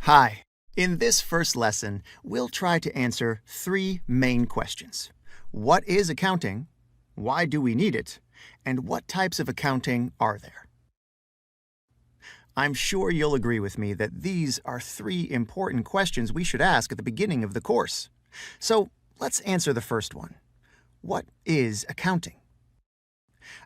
Hi. In this first lesson, we'll try to answer three main questions. What is accounting? Why do we need it? And what types of accounting are there? I'm sure you'll agree with me that these are three important questions we should ask at the beginning of the course. So let's answer the first one. What is accounting?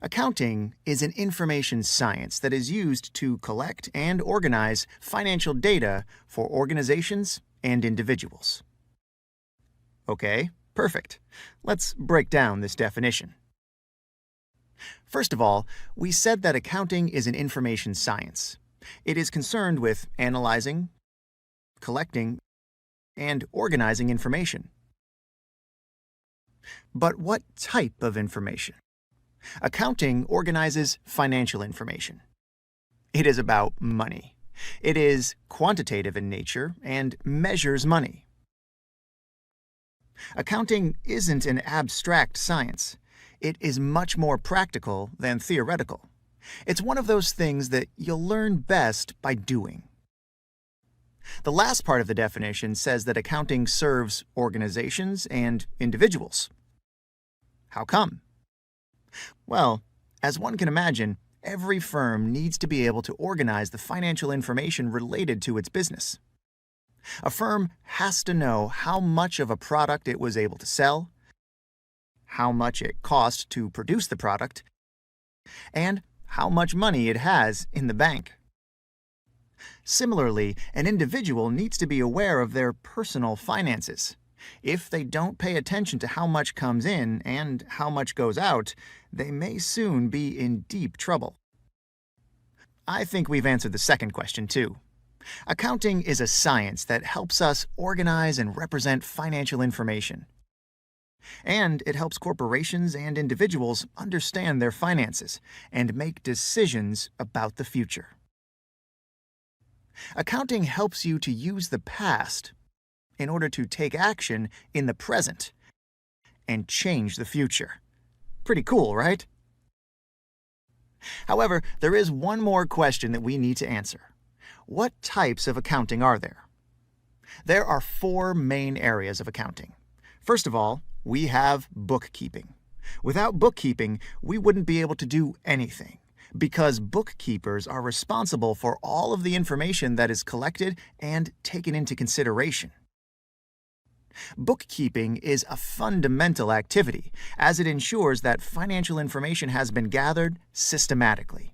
Accounting is an information science that is used to collect and organize financial data for organizations and individuals. Okay, perfect. Let's break down this definition. First of all, we said that accounting is an information science. It is concerned with analyzing, collecting, and organizing information. But what type of information? Accounting organizes financial information. It is about money. It is quantitative in nature and measures money. Accounting isn't an abstract science. It is much more practical than theoretical. It's one of those things that you'll learn best by doing. The last part of the definition says that accounting serves organizations and individuals. How come? Well, as one can imagine, every firm needs to be able to organize the financial information related to its business. A firm has to know how much of a product it was able to sell, how much it cost to produce the product, and how much money it has in the bank. Similarly, an individual needs to be aware of their personal finances. If they don't pay attention to how much comes in and how much goes out, they may soon be in deep trouble. I think we've answered the second question too. Accounting is a science that helps us organize and represent financial information. And it helps corporations and individuals understand their finances and make decisions about the future. Accounting helps you to use the past in order to take action in the present and change the future. Pretty cool, right? However, there is one more question that we need to answer. What types of accounting are there? There are four main areas of accounting. First of all, we have bookkeeping. Without bookkeeping, we wouldn't be able to do anything, because bookkeepers are responsible for all of the information that is collected and taken into consideration. Bookkeeping is a fundamental activity, as it ensures that financial information has been gathered systematically.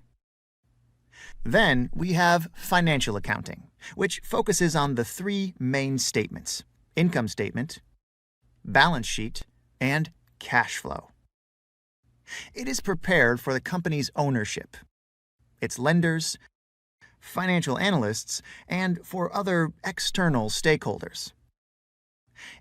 Then we have financial accounting, which focuses on the three main statements: income statement, balance sheet, and cash flow. It is prepared for the company's ownership, its lenders, financial analysts, and for other external stakeholders.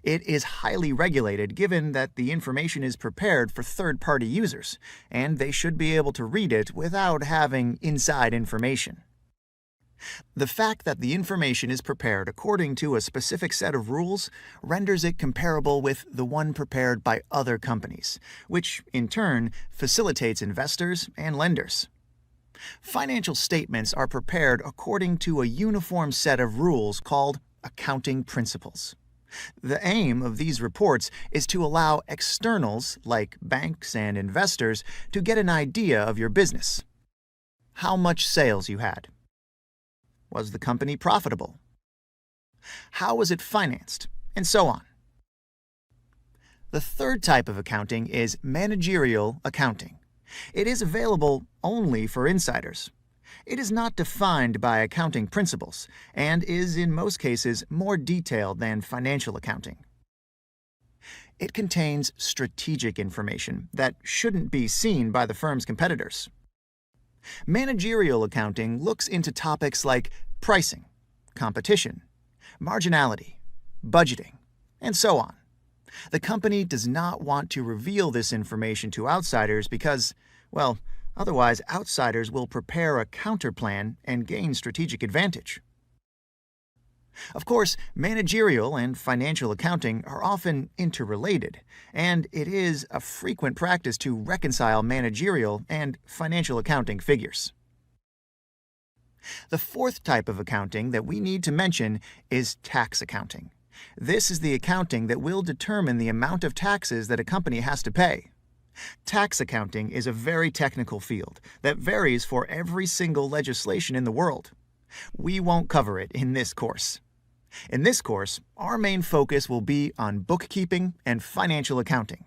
It is highly regulated given that the information is prepared for third-party users, and they should be able to read it without having inside information. The fact that the information is prepared according to a specific set of rules renders it comparable with the one prepared by other companies, which in turn facilitates investors and lenders. Financial statements are prepared according to a uniform set of rules called accounting principles. The aim of these reports is to allow externals, like banks and investors, to get an idea of your business. How much sales you had? Was the company profitable? How was it financed? And so on. The third type of accounting is managerial accounting. It is available only for insiders. It is not defined by accounting principles and is in most cases more detailed than financial accounting. It contains strategic information that shouldn't be seen by the firm's competitors. Managerial accounting looks into topics like pricing, competition, marginality, budgeting, and so on. The company does not want to reveal this information to outsiders because, well, otherwise outsiders will prepare a counterplan and gain strategic advantage. Of course, managerial and financial accounting are often interrelated, and it is a frequent practice to reconcile managerial and financial accounting figures. The fourth type of accounting that we need to mention is tax accounting. This is the accounting that will determine the amount of taxes that a company has to pay. Tax accounting is a very technical field that varies for every single legislation in the world. We won't cover it in this course. In this course, our main focus will be on bookkeeping and financial accounting,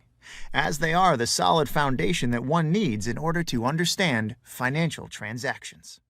as they are the solid foundation that one needs in order to understand financial transactions.